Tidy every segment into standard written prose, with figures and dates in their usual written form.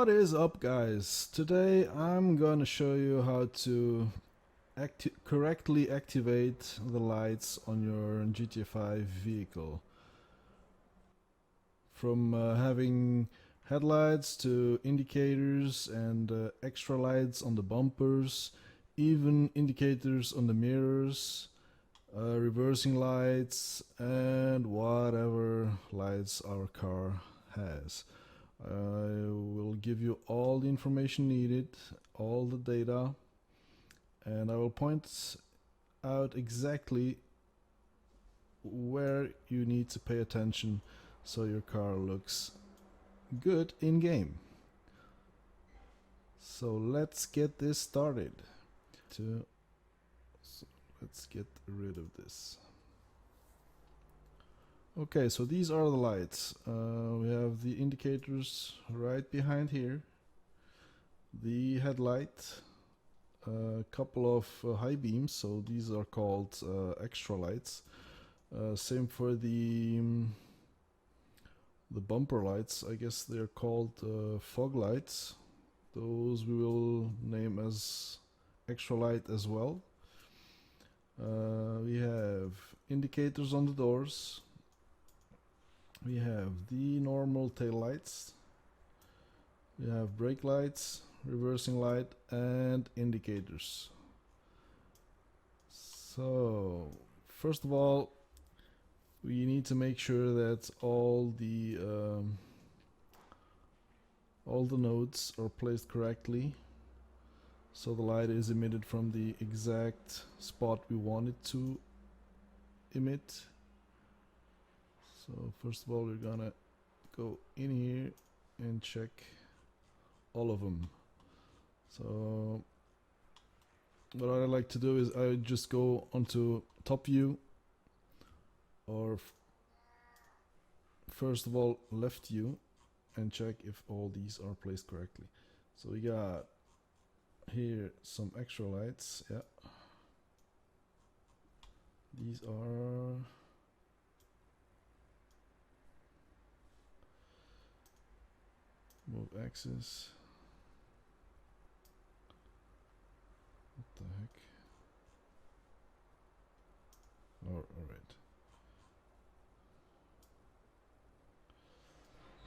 What is up, guys? Today I'm gonna show you how to correctly activate the lights on your GTA5 vehicle. From having headlights to indicators and extra lights on the bumpers, even indicators on the mirrors, reversing lights, and whatever lights our car has. I will give you all the information needed, all the data, and I will point out exactly where you need to pay attention so your car looks good in game. So let's get this started. So let's get rid of this. Okay, so these are the lights. We have the indicators right behind here, the headlight, a couple of high beams, so these are called extra lights. Same for the bumper lights. I guess they're called fog lights. Those we will name as extra light as well. We have indicators on the doors. We have the normal tail lights. We have brake lights, reversing light, and indicators. So, first of all, we need to make sure that all the nodes are placed correctly, so the light is emitted from the exact spot we want it to emit. So first of all, we're gonna go in here and check all of them. So what I like to do is I just go onto top view, or first of all left view, and check if all these are placed correctly. So we got here some extra lights. Yeah, these are move axis. What the heck? Oh, alright.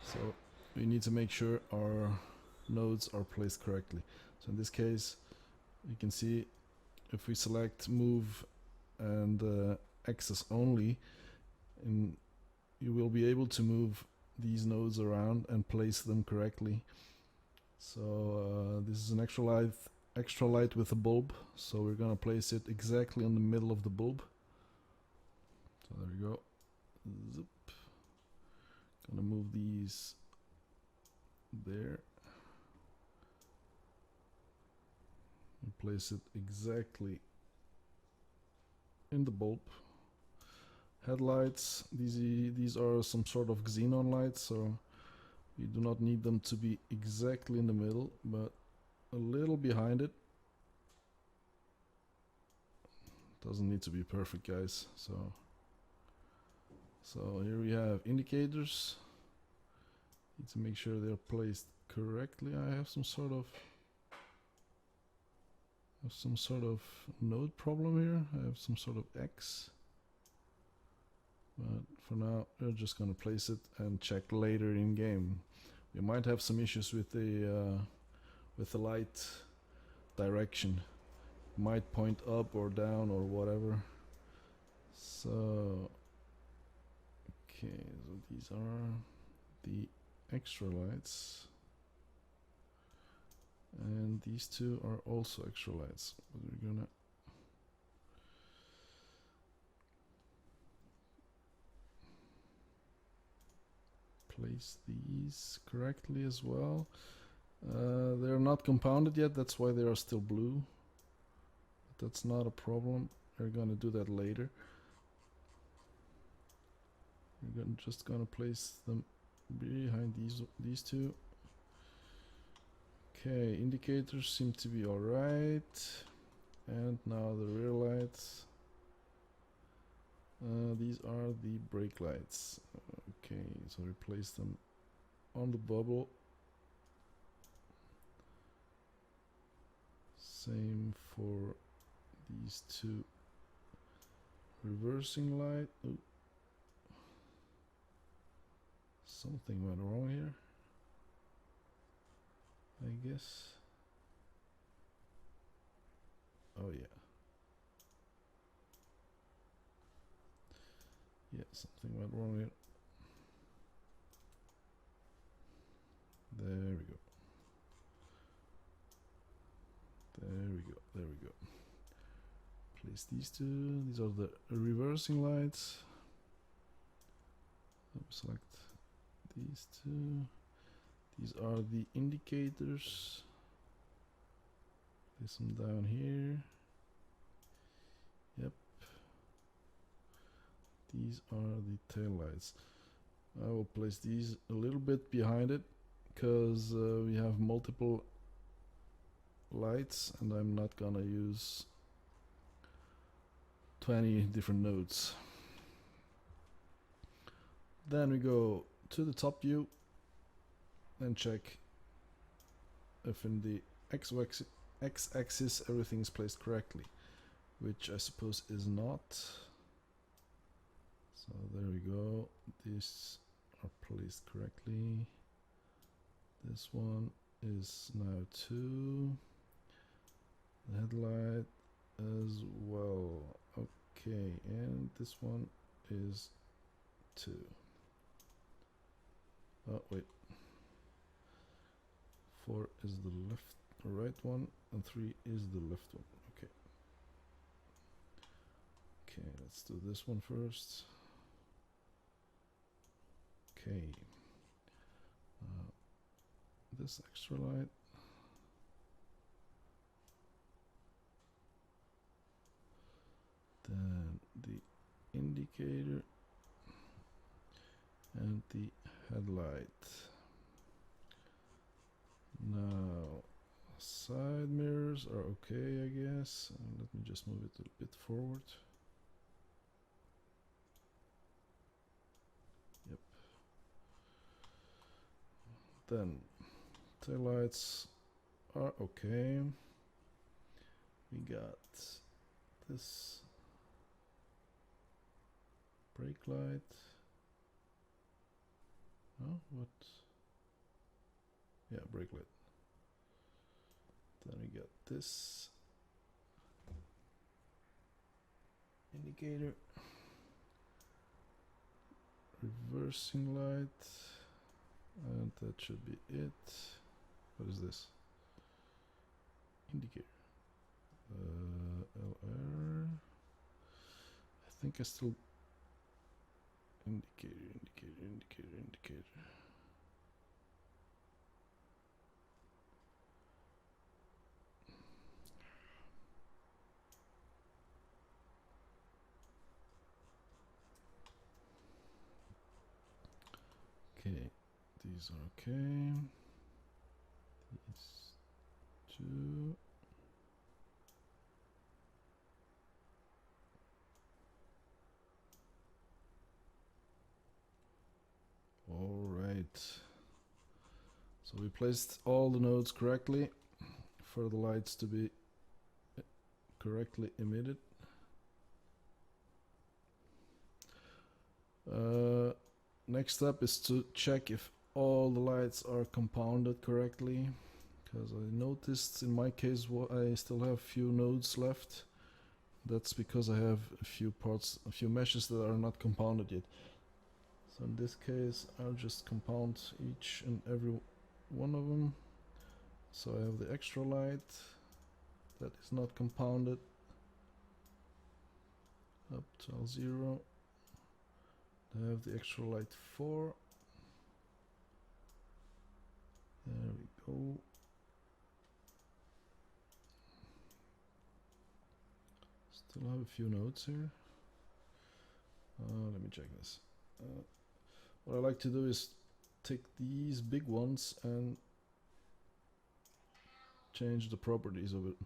So we need to make sure our nodes are placed correctly. So in this case, you can see if we select move and axis only, you will be able to move these nodes around and place them correctly. So this is an extra light with a bulb, so we're gonna place it exactly in the middle of the bulb. So there we go. Zip. Gonna move these there and place it exactly in the bulb. Headlights, these are some sort of xenon lights, so you do not need them to be exactly in the middle, but a little behind it. Doesn't need to be perfect, guys. So here we have indicators. Need to make sure they're placed correctly. I have some sort of node problem here. I have some sort of X. But for now, we're just gonna place it and check later in game. We might have some issues with the light direction. Might point up or down or whatever. So okay, so these are the extra lights, and these two are also extra lights. But we're gonna place these correctly as well. They're not compounded yet, that's why they are still blue. But that's not a problem. We're gonna do that later. We're just gonna place them behind these two. Okay, indicators seem to be alright. And now the rear lights. These are the brake lights. Okay, so replace them on the bubble. Same for these two reversing light. Ooh. Something went wrong here, I guess. Oh yeah. Yeah, something went wrong here. There we go. There we go. There we go. Place these two. These are the reversing lights. Select these two. These are the indicators. Place them down here. Yep. These are the tail lights. I will place these a little bit behind it because we have multiple lights and I'm not gonna use 20 different nodes. Then we go to the top view and check if in the x-axis everything is placed correctly, which I suppose is not. So there we go. These are placed correctly. This one is now 2. The headlight as well. Okay, and this one is 2. Oh wait. 4 is the right one, and 3 is the left one. Okay. Okay, let's do this one first. Okay. This extra light. Then the indicator and the headlight. Now side mirrors are okay, I guess. Let me just move it a bit forward. Yep. Then taillights are okay. We got this brake light. Oh, what? Yeah, brake light. Then we got this indicator, reversing light, and that should be it. What is this? Indicator. LR. I think I still indicator. Okay, these are okay. These two. All right. So we placed all the nodes correctly for the lights to be correctly emitted. Next step is to check if all the lights are compounded correctly, because I noticed in my case I still have few nodes left. That's because I have a few meshes that are not compounded yet. So in this case I'll just compound each and every one of them. So I have the extra light that is not compounded up to L0. I have the extra light 4. There we go. Still have a few nodes here. Let me check this. What I like to do is take these big ones and change the properties of it.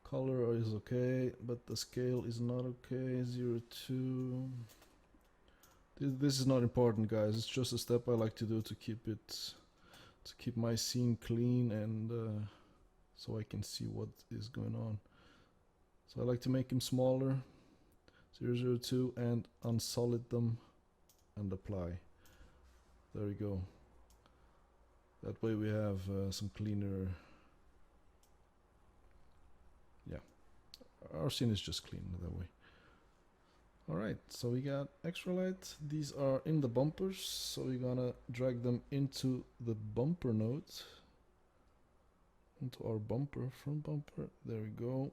Color is okay, but the scale is not okay. 0.2. This is not important, guys. It's just a step I like to do to keep my scene clean and so I can see what is going on. So I like to make them smaller, 002, and unsolid them and apply. There we go. That way we have some cleaner. Yeah, our scene is just clean that way. Alright, so we got extra light. These are in the bumpers, so we're gonna drag them into the bumper node. Into our bumper, front bumper. There we go.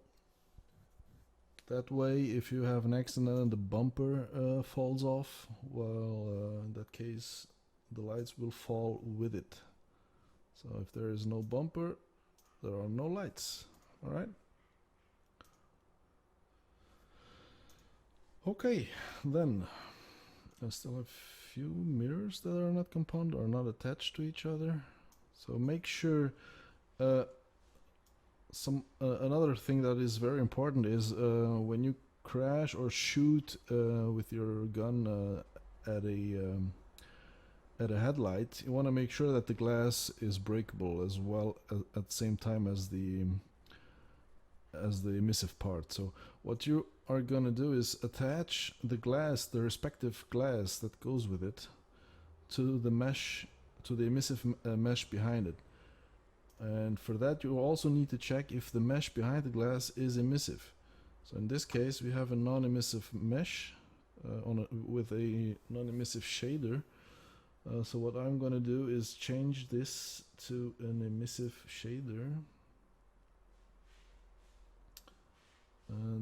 That way, if you have an accident and the bumper falls off, well, in that case, the lights will fall with it. So if there is no bumper, there are no lights. Alright? Okay, then I still have few mirrors that are not compounded or not attached to each other. So make sure another thing that is very important is when you crash or shoot with your gun at a headlight, you want to make sure that the glass is breakable as well at the same time as the emissive part. So what you are going to do is attach the glass, the respective glass that goes with it, to the mesh, to the emissive mesh behind it. And for that you also need to check if the mesh behind the glass is emissive. So in this case we have a non-emissive mesh with a non-emissive shader. So what I'm going to do is change this to an emissive shader.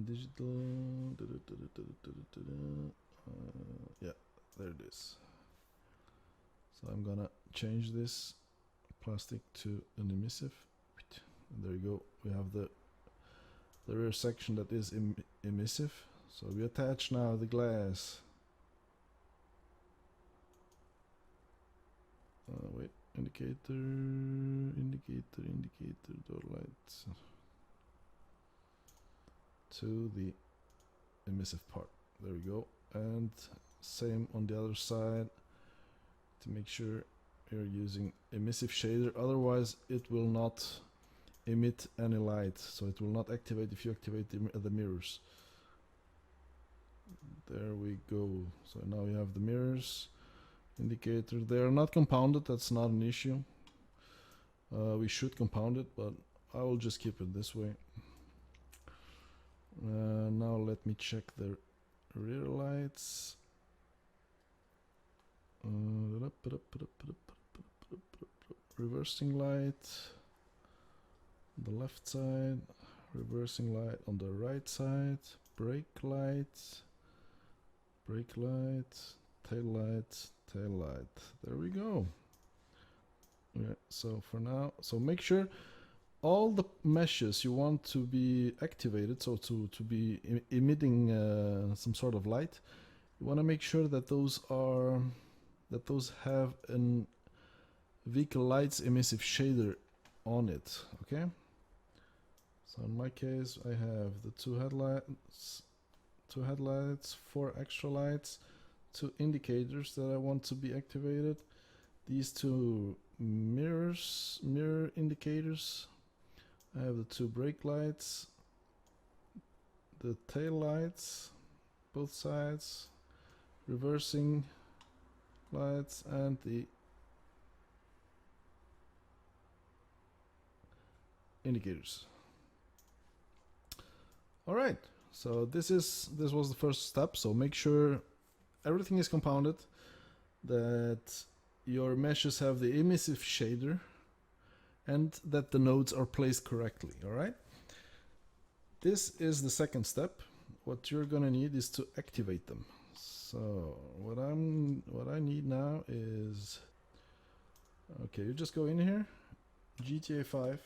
Digital. Yeah, there it is. So I'm gonna change this plastic to an emissive. And there you go. We have the rear section that is emissive. So we attach now the glass. Wait, indicator, door lights to the emissive part. There we go. And same on the other side to make sure you're using emissive shader, otherwise it will not emit any light, so it will not activate if you activate the mirrors. There we go. So now you have the mirrors, indicator. They are not compounded, that's not an issue. We should compound it, but I will just keep it this way. Now let me check the rear lights. Reversing light on the left side, reversing light on the right side, brake light, tail light. There we go. Yeah, so for now, so make sure all the meshes you want to be activated, so to be emitting some sort of light, you want to make sure that those have an vehicle lights emissive shader on it. Okay, so in my case I have the two headlights, 4 extra lights, 2 indicators that I want to be activated, these 2 mirror indicators, I have the 2 brake lights, the tail lights, both sides, reversing lights, and the indicators. Alright, so this was the first step. So make sure everything is compounded, that your meshes have the emissive shader, and that the nodes are placed correctly. Alright, this is the second step. What you're gonna need is to activate them. So what I need now is, okay, you just go in here, GTA5,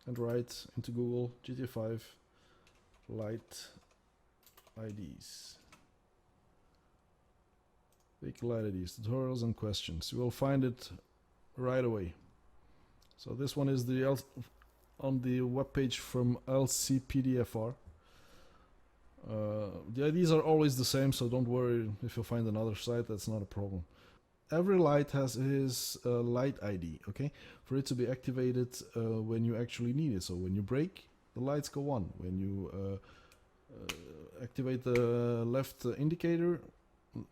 and write into Google GTA5 light IDs, vehicle light IDs, tutorials and questions. You will find it right away. So this one is on the web page from LCPDFR. The IDs are always the same, so don't worry if you find another site, that's not a problem. every light has his light ID, okay? For it to be activated when you actually need it. So when you brake, the lights go on. When you activate the left indicator,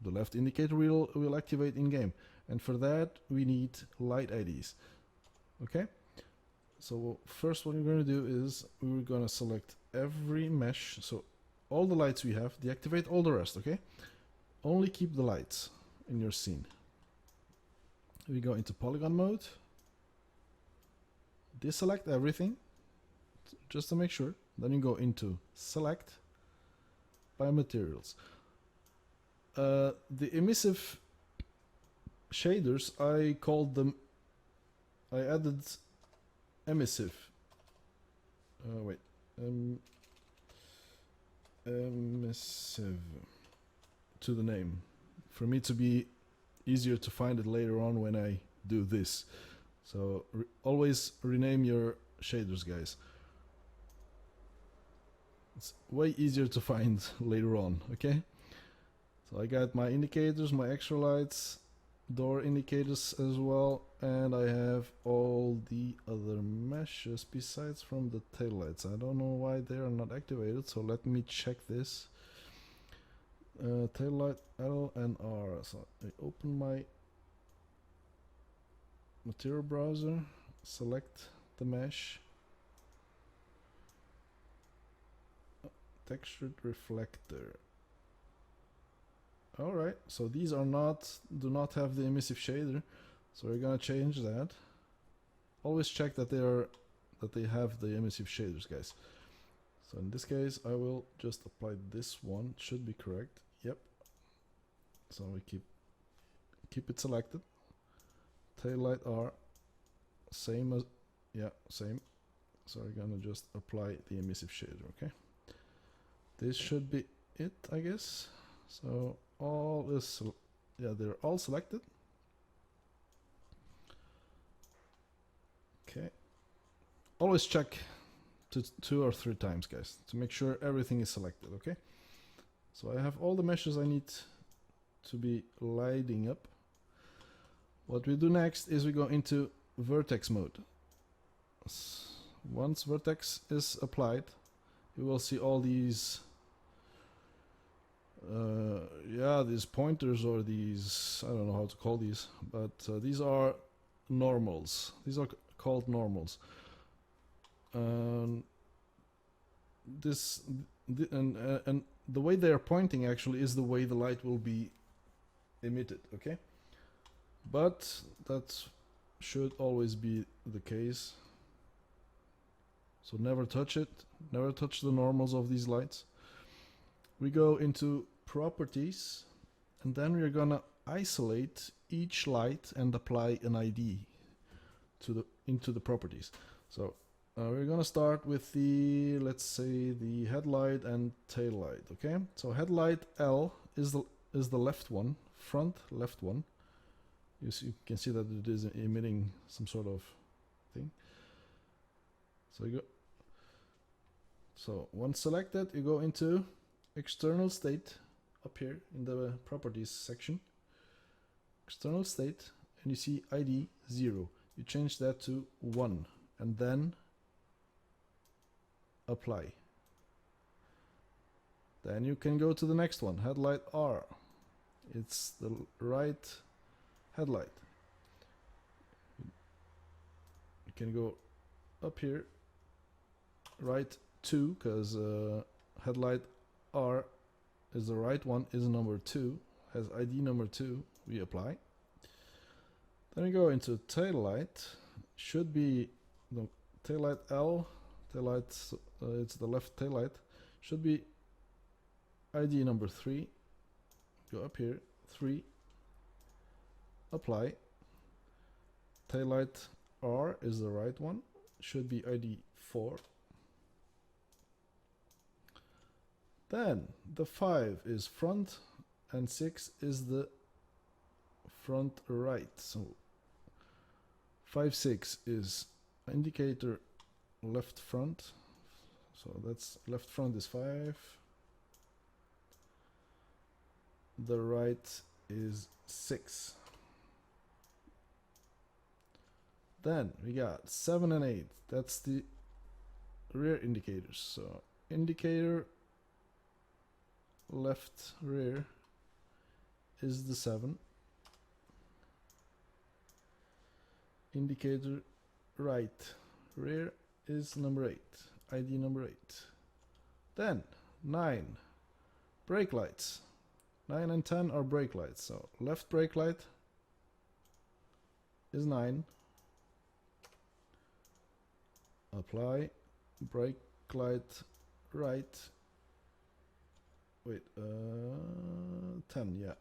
the left indicator will activate in game. And for that, we need light IDs, okay? So first what we're going to do is we're going to select every mesh. So all the lights we have, deactivate all the rest, okay? Only keep the lights in your scene. We go into polygon mode, deselect everything just to make sure. Then you go into select by materials. The emissive shaders, I called them, I added emissive. Emissive to the name for me to be easier to find it later on when I do this. So always rename your shaders, guys. It's way easier to find later on, okay? So I got my indicators, my extra lights, door indicators as well, and I have all the other meshes besides from the tail lights. I don't know why they are not activated, so let me check this. Tail light L and R. So I open my material browser, select the mesh, textured reflector. Alright, so these are do not have the emissive shader, so we're gonna change that. Always check that they have the emissive shaders, guys. So in this case, I will just apply this one. It should be correct. Yep. So we keep it selected. Tail light R, same as, yeah, same. So we're gonna just apply the emissive shader, okay? This should be it, I guess. So all is, yeah, they're all selected. Okay. Always check 2 or 3 times, guys, to make sure everything is selected, okay? So I have all the meshes I need to be lighting up. What we do next is we go into Vertex mode. Once Vertex is applied, you will see all these these pointers, or these, I don't know how to call these, but these are normals. These are called normals. And the way they are pointing actually is the way the light will be emitted, okay? But that should always be the case. So never touch it, never touch the normals of these lights. We go into properties, and then we're gonna isolate each light and apply an ID into the properties. So we're gonna start with the, let's say, the headlight and tail light, okay? So headlight L is the left one, front left one. You can see that it is emitting some sort of thing. So you go. So once selected, you go into external state up here in the properties section. External state, and you see ID 0. You change that to 1, and then apply. Then you can go to the next one, headlight R. It's the right headlight. You can go up here, right 2, because headlight R is the right one, is number 2, has ID number 2. We apply. Then we go into tail light. Should be the tail light L. Tail light, it's the left tail light. Should be ID number 3. Go up here, 3. Apply. Tail light R is the right one. Should be ID 4. Then the 5 is front, and 6 is the front right. So 5, 6 is indicator left front. So that's left front is 5. The right is 6. Then we got 7 and 8. That's the rear indicators. So indicator left rear is the 7. Indicator right rear is number 8. ID number 8. Then 9 brake lights. 9 and 10 are brake lights. So left brake light is 9. Apply brake light right. Wait, 10, yeah.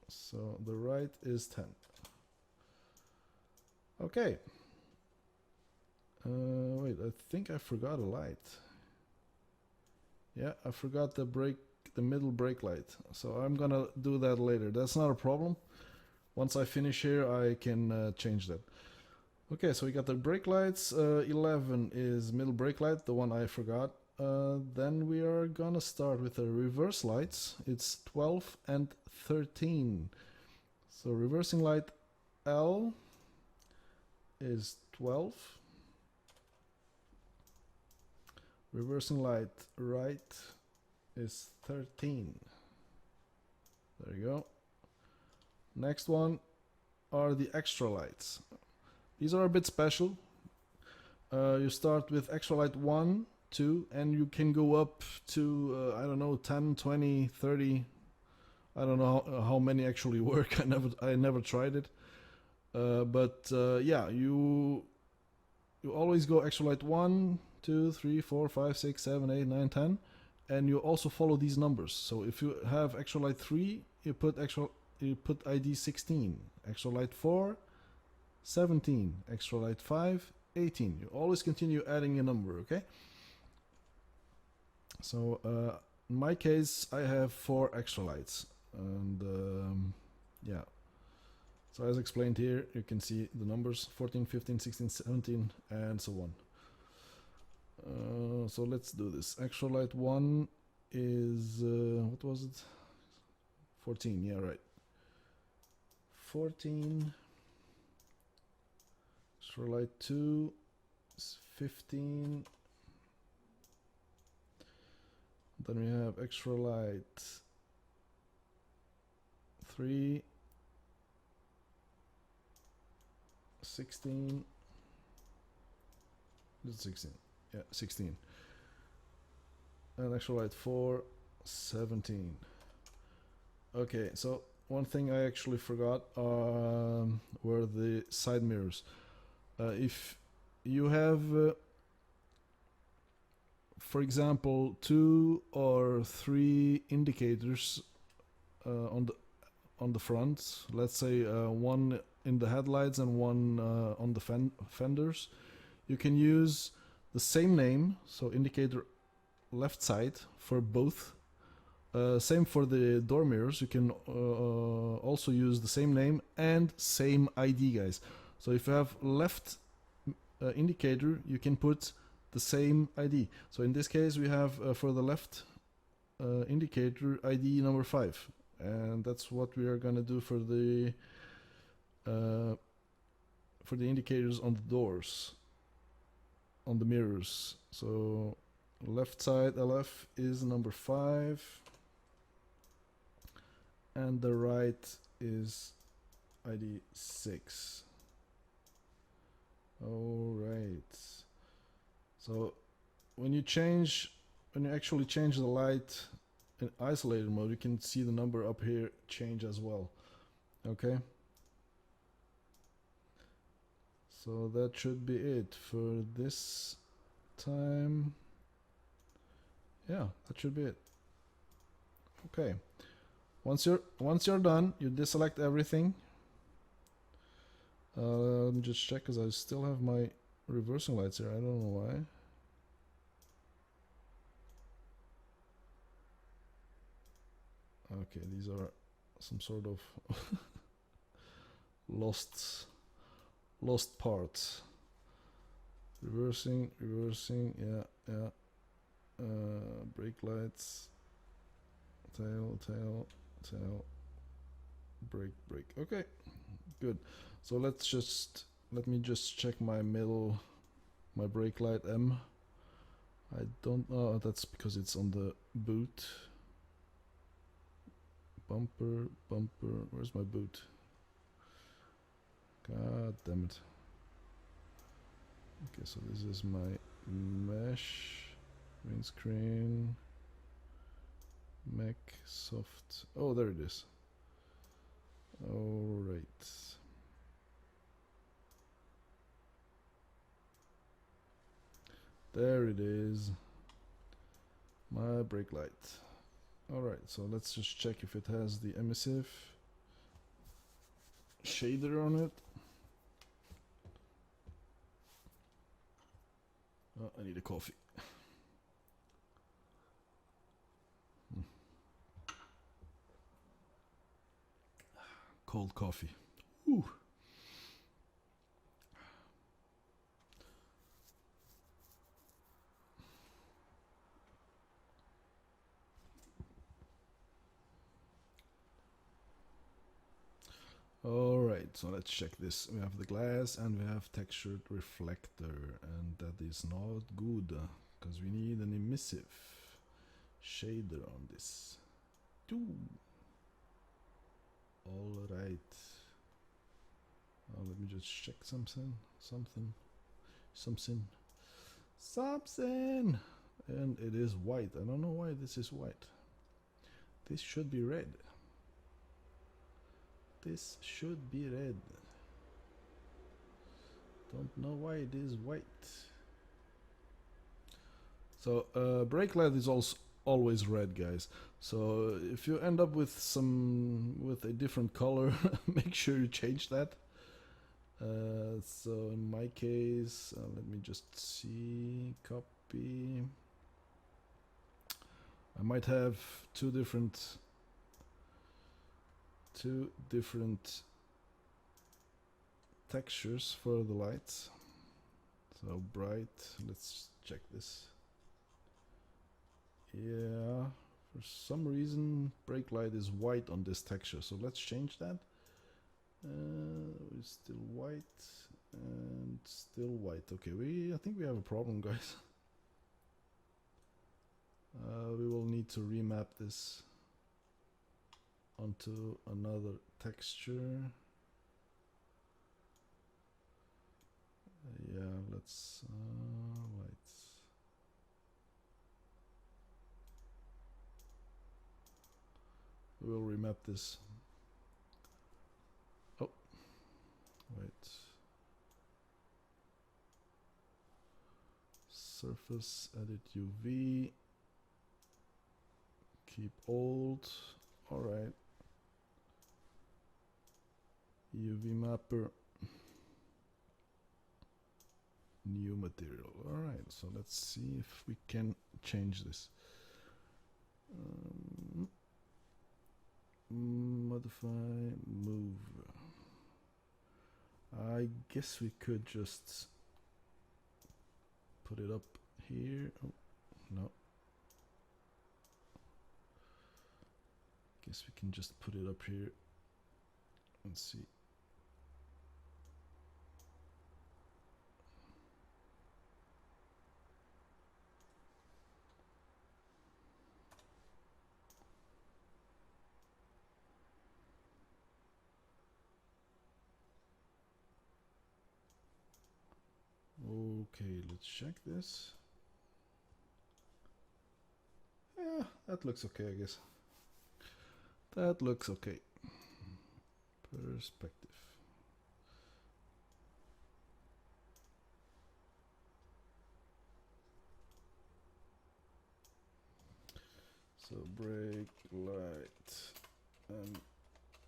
So the right is 10. Okay. Wait, I think I forgot a light. Yeah, I forgot the middle brake light. So I'm gonna do that later. That's not a problem. Once I finish here, I can change that. Okay, so we got the brake lights. 11 is middle brake light, the one I forgot. Then we are gonna start with the reverse lights. It's 12 and 13. So reversing light L is 12. Reversing light right is 13. There you go. Next one are the extra lights. These are a bit special. You start with extra light 1, 2, and you can go up to, I don't know, 10, 20, 30. I don't know how many actually work. I never tried it. But yeah, you always go extra light 1, 2, 3, 4, 5, 6, 7, 8, 9, 10. And you also follow these numbers. So if you have extra light 3, you put ID 16. Extra light 4, 17, extra light 5, 18. You always continue adding a number, okay? So in my case, I have 4 extra lights, and yeah. So as explained here, you can see the numbers 14, 15, 16, 17, and so on. So let's do this. Extra light 1 is, what was it? 14, yeah, right. 14. Extra light 2 is 15. Then we have extra light 3, 16. Is it 16? Yeah, 16. And extra light 4, 17. Okay, so one thing I actually forgot were the side mirrors. If you have, for example, 2 or 3 indicators on the front, let's say one in the headlights and one on the fenders, you can use the same name, so indicator left side for both. Same for the door mirrors, you can also use the same name and same ID, guys. So if you have left indicator, you can put the same ID. So in this case, we have for the left indicator ID number 5, and that's what we are gonna do for the indicators on the doors, on the mirrors. So left side LF is number 5, and the right is ID 6. Alright. So when you actually change the light in isolated mode, you can see the number up here change as well. Okay. So that should be it for this time. Yeah, that should be it. Okay. Once you're done, you deselect everything. Let me just check, because I still have my reversing lights here. I don't know why. Okay, these are some sort of lost parts. Reversing, yeah. Brake lights, tail, brake. Okay, good. So let's just let me just check my brake light M. I don't know, that's because it's on the boot. Bumper, where's my boot? God damn it. Okay, so this is my mesh, windscreen, Mac, soft. Oh, there it is. Alright. There it is. My brake light. Alright, so let's just check if it has the emissive shader on it. Oh, I need a coffee. Cold coffee. Ooh. Alright, so let's check this. We have the glass and we have textured reflector, and that is not good because we need an emissive shader on this too. Alright. Let me just check something. And it is white. I don't know why this is white. This should be red. This should be red. Don't know why it is white. So brake light is also always red, guys. So if you end up with a different color, make sure you change that. So in my case, let me just see, copy. I might have two different textures for the lights. So bright, let's check this. Yeah, for some reason brake light is white on this texture, so let's change that. It's still white and still white. Okay, I think we have a problem, guys. We will need to remap this onto another texture. Yeah, let's lights. We will remap this. Oh, wait. Surface, edit UV. Keep old. Alright. UV mapper. New material. Alright, so let's see if we can change this. Modify, move. I guess we could just put it up here. Oh, no. Guess we can just put it up here and see. Okay, let's check this. Yeah, that looks okay, I guess. That looks okay. Perspective. So brake light and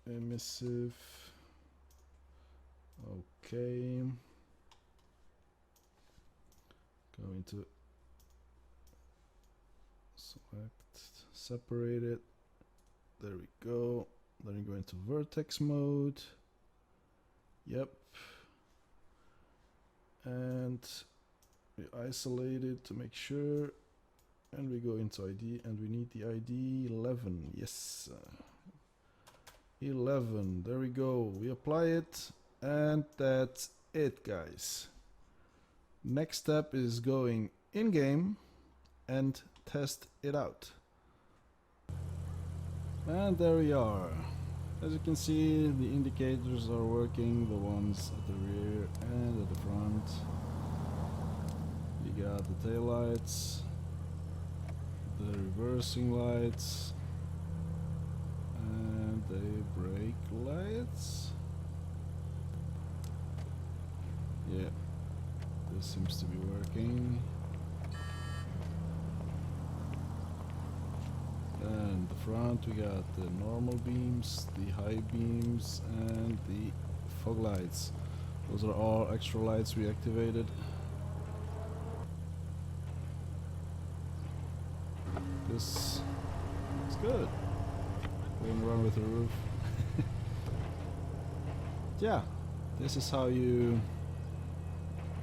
emissive. Okay. Going to select, separate it. There we go. Then we go into vertex mode. Yep. And we isolate it to make sure. And we go into ID, and we need the ID 11. Yes. 11. There we go. We apply it, and that it, guys. Next step is going in game and test it out. And there we are. As you can see, the indicators are working, the ones at the rear and at the front. You got the tail lights, the reversing lights, and the brake lights. Yeah, this seems to be working. And the front, we got the normal beams, the high beams, and the fog lights. Those are all extra lights we activated. This is good. We're gonna run with the roof. Yeah, this is how you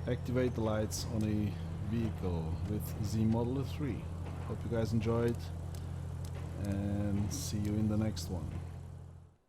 activate the lights on a vehicle with Zmodeler3. Hope you guys enjoyed, and see you in the next one.